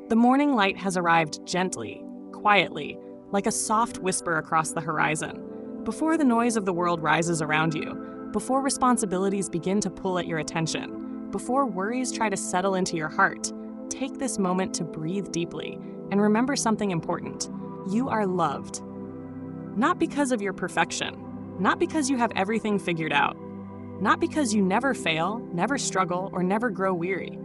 The morning light has arrived gently, quietly, like a soft whisper across the horizon. Before the noise of the world rises around you, before responsibilities begin to pull at your attention, before worries try to settle into your heart, take this moment to breathe deeply and remember something important. You are loved. Not because of your perfection, not because you have everything figured out, not because you never fail, never struggle, or never grow weary.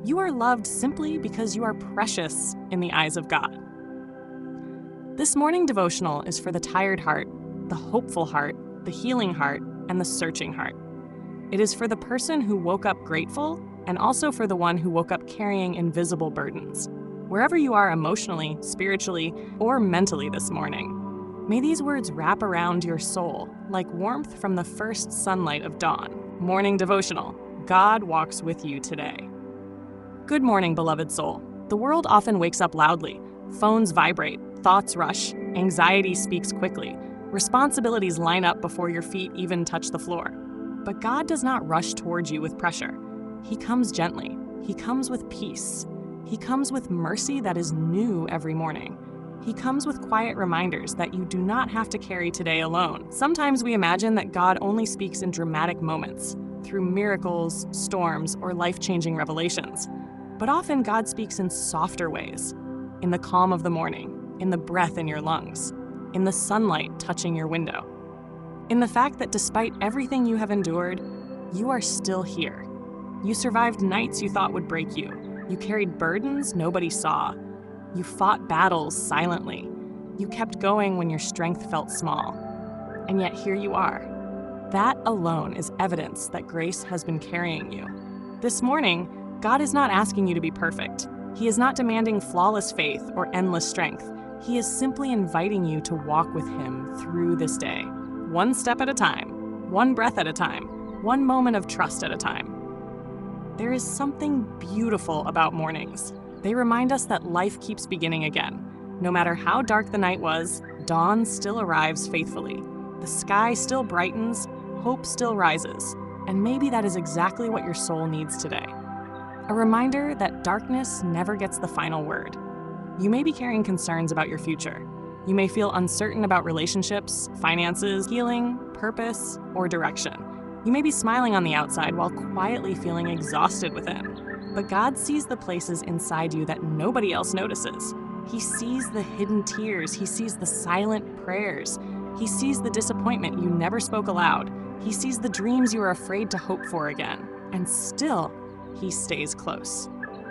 You are loved simply because you are precious in the eyes of God. This morning devotional is for the tired heart, the hopeful heart, the healing heart, and the searching heart. It is for the person who woke up grateful and also for the one who woke up carrying invisible burdens. Wherever you are emotionally, spiritually, or mentally this morning, may these words wrap around your soul like warmth from the first sunlight of dawn. Morning Devotional. God walks with you today. Good morning, beloved soul. The world often wakes up loudly. Phones vibrate, thoughts rush, anxiety speaks quickly. Responsibilities line up before your feet even touch the floor. But God does not rush towards you with pressure. He comes gently. He comes with peace. He comes with mercy that is new every morning. He comes with quiet reminders that you do not have to carry today alone. Sometimes we imagine that God only speaks in dramatic moments, through miracles, storms, or life-changing revelations. But often God speaks in softer ways, in the calm of the morning, in the breath in your lungs, in the sunlight touching your window, in the fact that despite everything you have endured, you are still here. You survived nights you thought would break you. You carried burdens nobody saw. You fought battles silently. You kept going when your strength felt small. And yet here you are. That alone is evidence that grace has been carrying you. This morning, God is not asking you to be perfect. He is not demanding flawless faith or endless strength. He is simply inviting you to walk with Him through this day, one step at a time, one breath at a time, one moment of trust at a time. There is something beautiful about mornings. They remind us that life keeps beginning again. No matter how dark the night was, dawn still arrives faithfully. The sky still brightens, hope still rises, and maybe that is exactly what your soul needs today. A reminder that darkness never gets the final word. You may be carrying concerns about your future. You may feel uncertain about relationships, finances, healing, purpose, or direction. You may be smiling on the outside while quietly feeling exhausted within. But God sees the places inside you that nobody else notices. He sees the hidden tears. He sees the silent prayers. He sees the disappointment you never spoke aloud. He sees the dreams you are afraid to hope for again. And still, He stays close.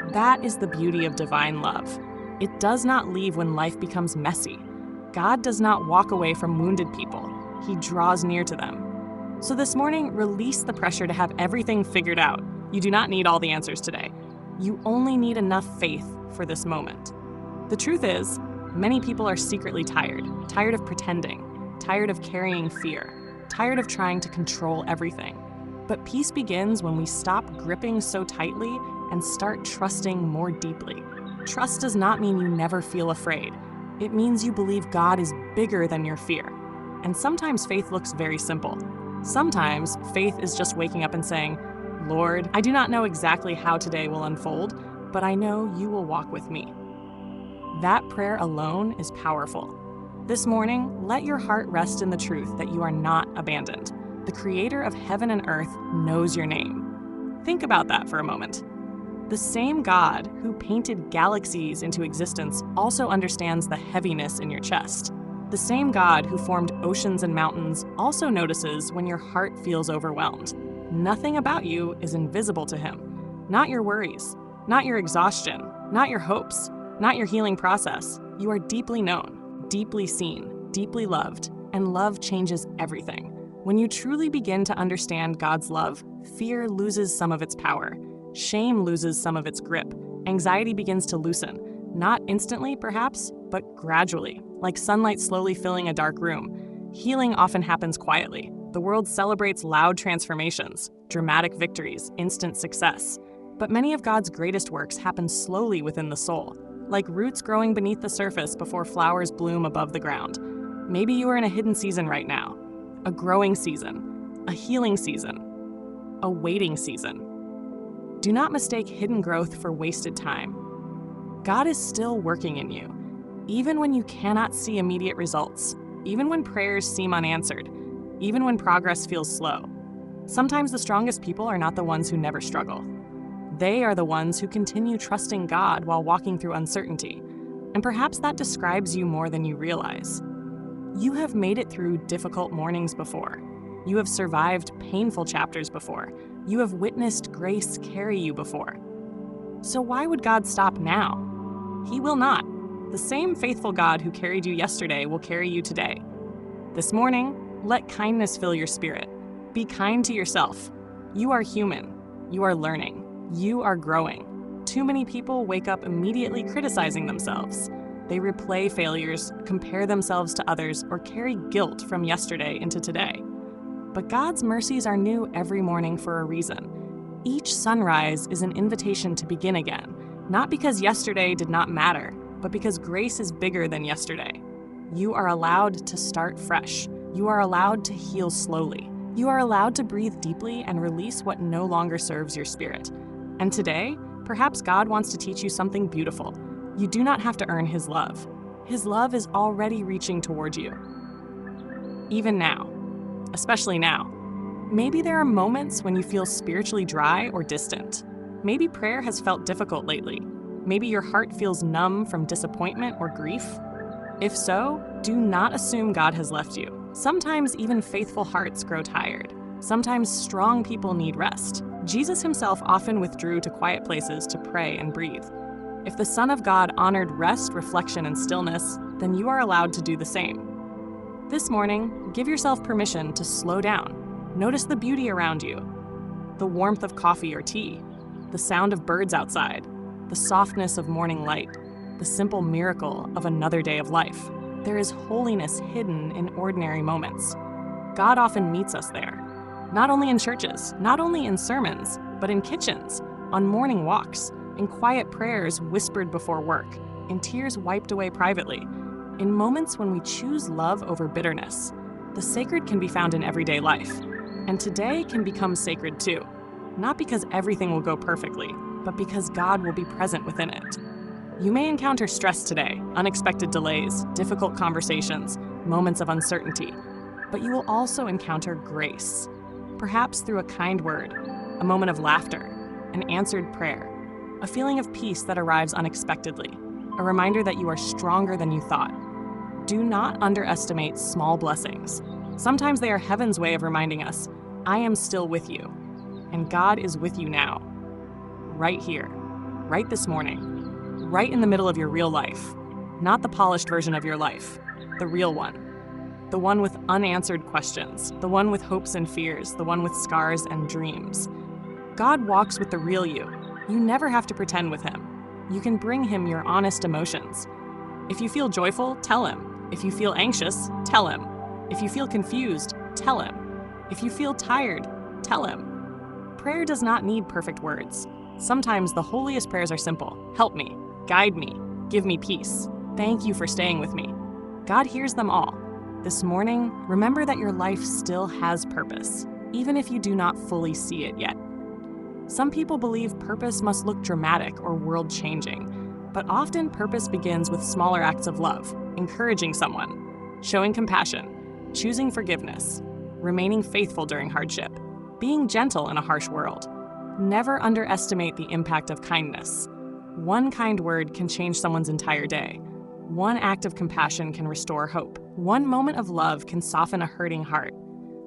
That is the beauty of divine love. It does not leave when life becomes messy. God does not walk away from wounded people. He draws near to them. So this morning, release the pressure to have everything figured out. You do not need all the answers today. You only need enough faith for this moment. The truth is, many people are secretly tired of pretending, tired of carrying fear, tired of trying to control everything. But peace begins when we stop gripping so tightly and start trusting more deeply. Trust does not mean you never feel afraid. It means you believe God is bigger than your fear. And sometimes faith looks very simple. Sometimes faith is just waking up and saying, Lord, I do not know exactly how today will unfold, but I know you will walk with me. That prayer alone is powerful. This morning, let your heart rest in the truth that you are not abandoned. The Creator of heaven and earth knows your name. Think about that for a moment. The same God who painted galaxies into existence also understands the heaviness in your chest. The same God who formed oceans and mountains also notices when your heart feels overwhelmed. Nothing about you is invisible to Him. Not your worries, not your exhaustion, not your hopes, not your healing process. You are deeply known, deeply seen, deeply loved, and love changes everything. When you truly begin to understand God's love, fear loses some of its power. Shame loses some of its grip. Anxiety begins to loosen. Not instantly, perhaps, but gradually, like sunlight slowly filling a dark room. Healing often happens quietly. The world celebrates loud transformations, dramatic victories, instant success. But many of God's greatest works happen slowly within the soul, like roots growing beneath the surface before flowers bloom above the ground. Maybe you are in a hidden season right now, a growing season, a healing season, a waiting season. Do not mistake hidden growth for wasted time. God is still working in you, even when you cannot see immediate results, even when prayers seem unanswered, even when progress feels slow. Sometimes the strongest people are not the ones who never struggle. They are the ones who continue trusting God while walking through uncertainty, and perhaps that describes you more than you realize. You have made it through difficult mornings before. You have survived painful chapters before. You have witnessed grace carry you before. So why would God stop now? He will not. The same faithful God who carried you yesterday will carry you today. This morning, let kindness fill your spirit. Be kind to yourself. You are human. You are learning. You are growing. Too many people wake up immediately criticizing themselves. They replay failures, compare themselves to others, or carry guilt from yesterday into today. But God's mercies are new every morning for a reason. Each sunrise is an invitation to begin again, not because yesterday did not matter, but because grace is bigger than yesterday. You are allowed to start fresh. You are allowed to heal slowly. You are allowed to breathe deeply and release what no longer serves your spirit. And today, perhaps God wants to teach you something beautiful. You do not have to earn His love. His love is already reaching toward you. Even now, especially now. Maybe there are moments when you feel spiritually dry or distant. Maybe prayer has felt difficult lately. Maybe your heart feels numb from disappointment or grief. If so, do not assume God has left you. Sometimes even faithful hearts grow tired. Sometimes strong people need rest. Jesus Himself often withdrew to quiet places to pray and breathe. If the Son of God honored rest, reflection, and stillness, then you are allowed to do the same. This morning, give yourself permission to slow down. Notice the beauty around you, the warmth of coffee or tea, the sound of birds outside, the softness of morning light, the simple miracle of another day of life. There is holiness hidden in ordinary moments. God often meets us there, not only in churches, not only in sermons, but in kitchens, on morning walks, in quiet prayers whispered before work, in tears wiped away privately, in moments when we choose love over bitterness. The sacred can be found in everyday life, and today can become sacred too, not because everything will go perfectly, but because God will be present within it. You may encounter stress today, unexpected delays, difficult conversations, moments of uncertainty, but you will also encounter grace, perhaps through a kind word, a moment of laughter, an answered prayer, a feeling of peace that arrives unexpectedly, a reminder that you are stronger than you thought. Do not underestimate small blessings. Sometimes they are heaven's way of reminding us, I am still with you, and God is with you now, right here, right this morning, right in the middle of your real life, not the polished version of your life, the real one, the one with unanswered questions, the one with hopes and fears, the one with scars and dreams. God walks with the real you. You never have to pretend with Him. You can bring Him your honest emotions. If you feel joyful, tell Him. If you feel anxious, tell Him. If you feel confused, tell Him. If you feel tired, tell Him. Prayer does not need perfect words. Sometimes the holiest prayers are simple. Help me, guide me, give me peace. Thank you for staying with me. God hears them all. This morning, remember that your life still has purpose, even if you do not fully see it yet. Some people believe purpose must look dramatic or world-changing, but often purpose begins with smaller acts of love, encouraging someone, showing compassion, choosing forgiveness, remaining faithful during hardship, being gentle in a harsh world. Never underestimate the impact of kindness. One kind word can change someone's entire day. One act of compassion can restore hope. One moment of love can soften a hurting heart.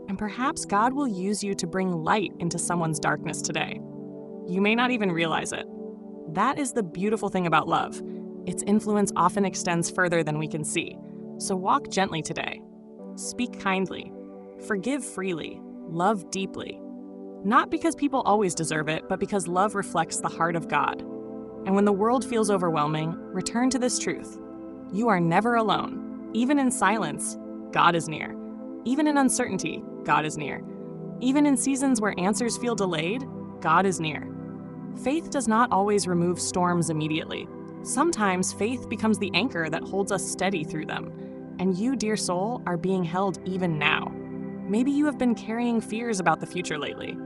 And perhaps God will use you to bring light into someone's darkness today. You may not even realize it. That is the beautiful thing about love. Its influence often extends further than we can see. So walk gently today. Speak kindly. Forgive freely. Love deeply. Not because people always deserve it, but because love reflects the heart of God. And when the world feels overwhelming, return to this truth. You are never alone. Even in silence, God is near. Even in uncertainty, God is near. Even in seasons where answers feel delayed, God is near. Faith does not always remove storms immediately. Sometimes faith becomes the anchor that holds us steady through them. And you, dear soul, are being held even now. Maybe you have been carrying fears about the future lately.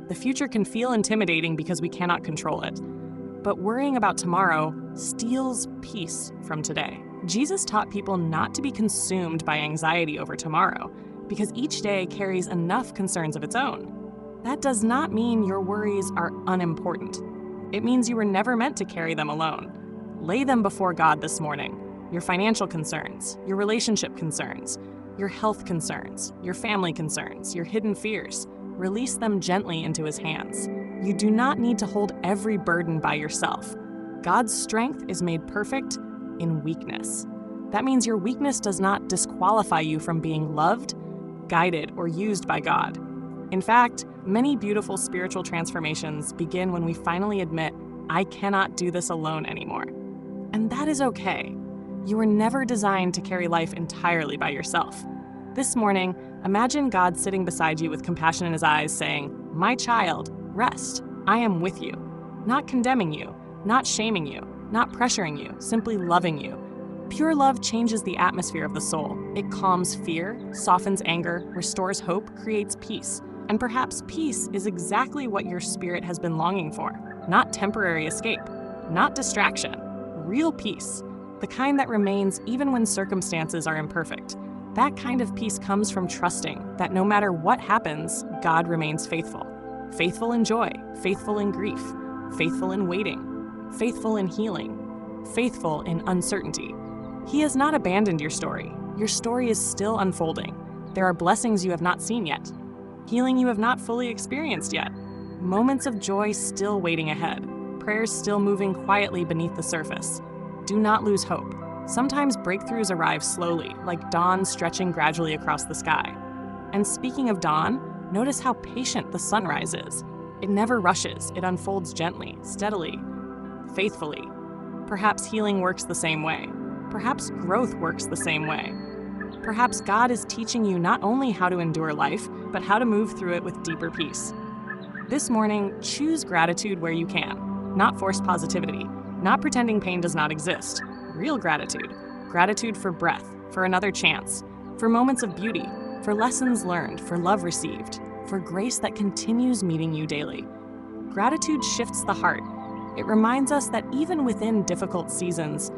The future can feel intimidating because we cannot control it. But worrying about tomorrow steals peace from today. Jesus taught people not to be consumed by anxiety over tomorrow, because each day carries enough concerns of its own. That does not mean your worries are unimportant. It means you were never meant to carry them alone. Lay them before God this morning. Your financial concerns, your relationship concerns, your health concerns, your family concerns, your hidden fears. Release them gently into His hands. You do not need to hold every burden by yourself. God's strength is made perfect in weakness. That means your weakness does not disqualify you from being loved, guided, or used by God. In fact, many beautiful spiritual transformations begin when we finally admit, I cannot do this alone anymore. And that is okay. You were never designed to carry life entirely by yourself. This morning, imagine God sitting beside you with compassion in His eyes saying, My child, rest. I am with you. Not condemning you, not shaming you, not pressuring you, simply loving you. Pure love changes the atmosphere of the soul. It calms fear, softens anger, restores hope, creates peace. And perhaps peace is exactly what your spirit has been longing for. Not temporary escape, not distraction, real peace. The kind that remains even when circumstances are imperfect. That kind of peace comes from trusting that no matter what happens, God remains faithful. Faithful in joy, faithful in grief, faithful in waiting, faithful in healing, faithful in uncertainty. He has not abandoned your story. Your story is still unfolding. There are blessings you have not seen yet, healing you have not fully experienced yet, moments of joy still waiting ahead, prayers still moving quietly beneath the surface. Do not lose hope. Sometimes breakthroughs arrive slowly, like dawn stretching gradually across the sky. And speaking of dawn, notice how patient the sunrise is. It never rushes, it unfolds gently, steadily, faithfully. Perhaps healing works the same way. Perhaps growth works the same way. Perhaps God is teaching you not only how to endure life, but how to move through it with deeper peace. This morning, choose gratitude where you can, not forced positivity, not pretending pain does not exist. Real gratitude. Gratitude for breath, for another chance, for moments of beauty, for lessons learned, for love received, for grace that continues meeting you daily. Gratitude shifts the heart. It reminds us that even within difficult seasons,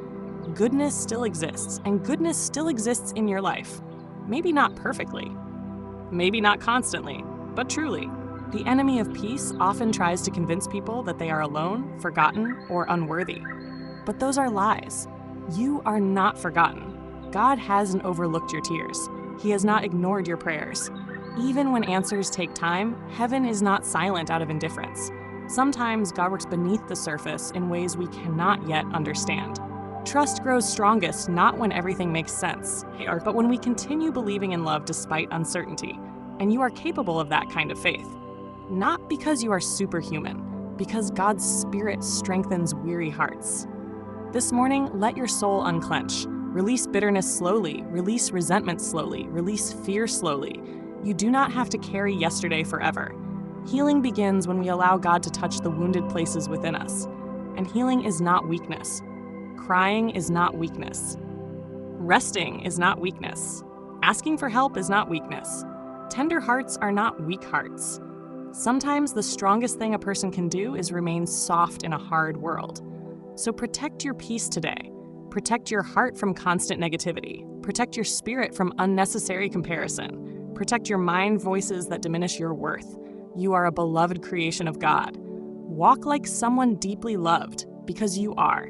goodness still exists, and goodness still exists in your life. Maybe not perfectly, maybe not constantly, but truly. The enemy of peace often tries to convince people that they are alone, forgotten, or unworthy. But those are lies. You are not forgotten. God hasn't overlooked your tears. He has not ignored your prayers. Even when answers take time, heaven is not silent out of indifference. Sometimes God works beneath the surface in ways we cannot yet understand. Trust grows strongest not when everything makes sense, but when we continue believing in love despite uncertainty. And you are capable of that kind of faith. Not because you are superhuman, because God's Spirit strengthens weary hearts. This morning, let your soul unclench. Release bitterness slowly, release resentment slowly, release fear slowly. You do not have to carry yesterday forever. Healing begins when we allow God to touch the wounded places within us. And healing is not weakness. Crying is not weakness. Resting is not weakness. Asking for help is not weakness. Tender hearts are not weak hearts. Sometimes the strongest thing a person can do is remain soft in a hard world. So protect your peace today. Protect your heart from constant negativity. Protect your spirit from unnecessary comparison. Protect your mind voices that diminish your worth. You are a beloved creation of God. Walk like someone deeply loved, because you are.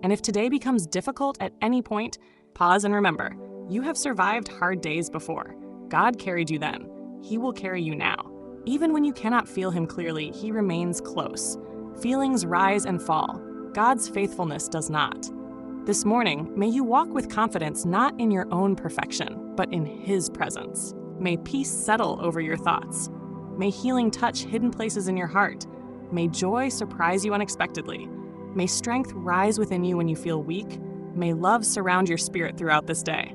And if today becomes difficult at any point, pause and remember, you have survived hard days before. God carried you then. He will carry you now. Even when you cannot feel Him clearly, He remains close. Feelings rise and fall. God's faithfulness does not. This morning, may you walk with confidence not in your own perfection, but in His presence. May peace settle over your thoughts. May healing touch hidden places in your heart. May joy surprise you unexpectedly. May strength rise within you when you feel weak. May love surround your spirit throughout this day.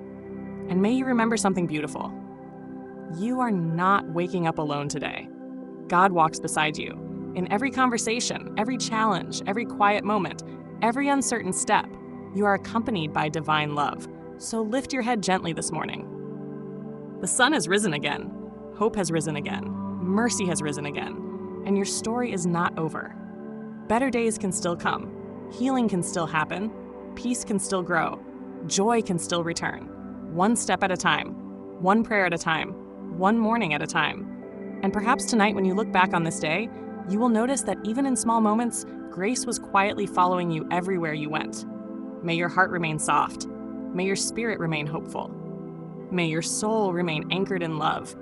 And may you remember something beautiful. You are not waking up alone today. God walks beside you. In every conversation, every challenge, every quiet moment, every uncertain step, you are accompanied by divine love. So lift your head gently this morning. The sun has risen again. Hope has risen again. Mercy has risen again. And your story is not over. Better days can still come. Healing can still happen. Peace can still grow. Joy can still return. One step at a time. One prayer at a time. One morning at a time. And perhaps tonight, when you look back on this day, you will notice that even in small moments, grace was quietly following you everywhere you went. May your heart remain soft. May your spirit remain hopeful. May your soul remain anchored in love.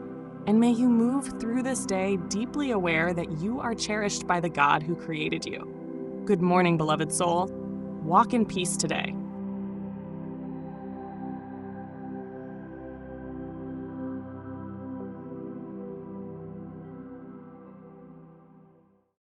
And may you move through this day deeply aware that you are cherished by the God who created you. Good morning, beloved soul. Walk in peace today.